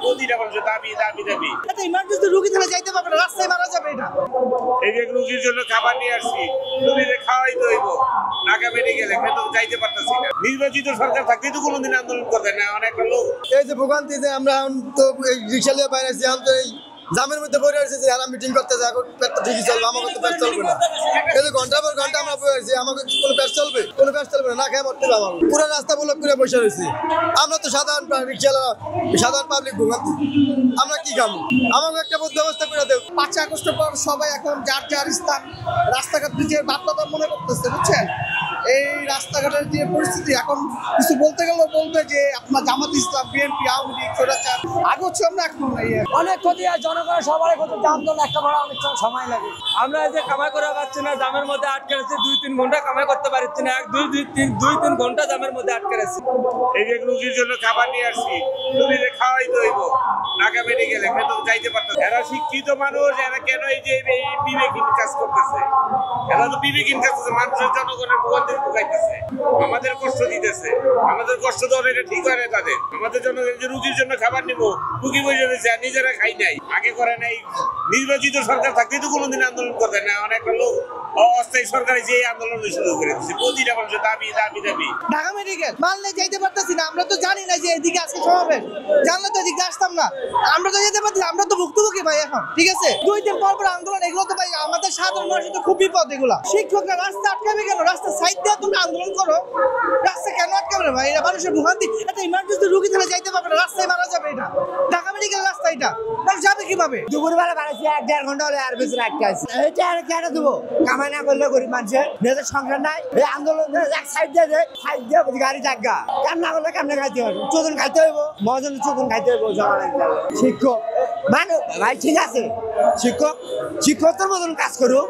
প্রতিটা মানুষের দাবি দাবি দাবি। এটা ইমার্জেন্সি রোগী তাহলে যাইতে পারবে না, রাস্তায় মারা যাবে। এটা এই যে রোগীর জন্য খাবার নিয়ে আসছি, রোগীকে খাওয়াই তো হইব, ঢাকা মেডিকেলে কিন্তু যাইতে পারতেছি না। নির্বাচিত সরকার থাকলেই তো কোনোদিন আন্দোলন করবে না। অনেকটা লোক এই যে ভোগান্তি যে আমরা তো রিক্সা নিয়ে বাইরে আছি, আমি তো এই জামের মধ্যে পড়ে আসছি যে মিটিং করতেছে, এখন পেট তো ঠিকই চলবে, আমাকে তো পেট চলবে না। এই যে ঘন্টা পর ঘন্টা আমরা বসে আছি, আমাকে কোনো পেট চলবে? কোনো পেট চলবে না, না খেয়ে মরতে হবে। আমাকে পুরো রাস্তা ব্লক করে বসে রয়েছি। আমরা তো সাধারণ রিক্সাওয়ালা, সাধারণ পাবলিক ভোগান্তি, আমরা কি খাবো? আমাকে একটা ব্যবস্থা করে দেব। 5 আগস্টের পর সবাই এখন যার যার স্থান রাস্তাঘাট নিজের বাধ্যতা মনে করতেছে, বুঝছেন? এই রাস্তাঘাটের যে পরিস্থিতি, এখন কিছু বলতে গেলেও বলবে যে আপনার জামাত ইসলাম, বিএনপি, আওয়ামী লীগ, স্বৈরাচার। আগে হচ্ছে আমরা এখন অনেক ক্ষতি হয় জনগণের, সবার ক্ষতি। আন্দোলন একটা বড় অনেক সময় লাগে। আমরা এই যে কামাই করে পাচ্ছি না, জামের মধ্যে আটকে আছি, 2-3 ঘন্টা কামাই করতে পারছি না। 2-3 ঘন্টা জামের মধ্যে আটকে আছি। এই যে রোগীর জন্য খাবার নিয়ে আসছি, রোগীকে খাওয়াই তো হইব, ঢাকা মেডিকেলে কিন্তু যাইতে পারতেছে। এরা শিক্ষিত মানুষ, এরা কেন এই যে বিবেকহীন কাজ করতেছে? এরা তো বিবেকহীন কাজ করতেছে, মানুষের জনগণের ভোগান্তি ঢুকাইতেছে, আমাদের কষ্ট দিতেছে। আমাদের কষ্ট তো এটা ঠিক হয় না তাদের। আমাদের জন্য যে রুগীর জন্য খাবার নিব, রুগী বসে দিচ্ছে, নিজেরা খাই নাই, আগে করে নাই। নির্বাচিত সরকার থাকলেই তো কোনোদিন আন্দোলন করবে না। অনেকটা লোক অস্থায়ী সরকারি যে আন্দোলন শুরু করে দিচ্ছে, প্রতিটা মানুষের দাবি দাবি দাবি। ঢাকা মেডিকেল মানলে যাইতে পারতেছি না। আমরা তো জানি না যে এদিকে আজকে সমাবেশ, জানলে তো এদিকে আসতাম না। আমরা তো যেতে পারছি, আমরা তো ভুক্তভোগী ভাই এখন, ঠিক আছে? 2 দিন পর পর আন্দোলন, এগুলো তো ভাই আমাদের সাধারণ মানুষের তো খুব বিপদ। এগুলা শিক্ষকরা রাস্তা আটকাবে কেন? রাস্তা সাইড দিয়ে তোমরা আন্দোলন করো, রাস্তা কেন আটকাবে না ভাই? এটা মানুষের ভোগান্তি। এটা ইমার্জেন্সি রোগী তাহলে যাইতে পারবে না, রাস্তায় মারা যাবে। এটা ঢাকা মেডিকেল রাস্তা, এটা তাহলে যাবে কিভাবে? দুপুরবেলা বাড়াইছি 1-1.5 ঘন্টা হলে আর বেশি আটকে আছে। এইটা আর কেন দেবো? কামাই না করলে গরিব মানুষের নিজের সংসার নাই। এই আন্দোলন এক সাইড দিয়ে গাড়ি জায়গা কাম না করলে কেমনে খাইতে হবে? চোদন খাইতে হইব, মহাজন চোদন খাইতে হইব। জমা লাগতে হবে। শিক্ষক মানে ভাই ঠিক আছে, শিক্ষক শিক্ষকদের মতন কাজ করুক,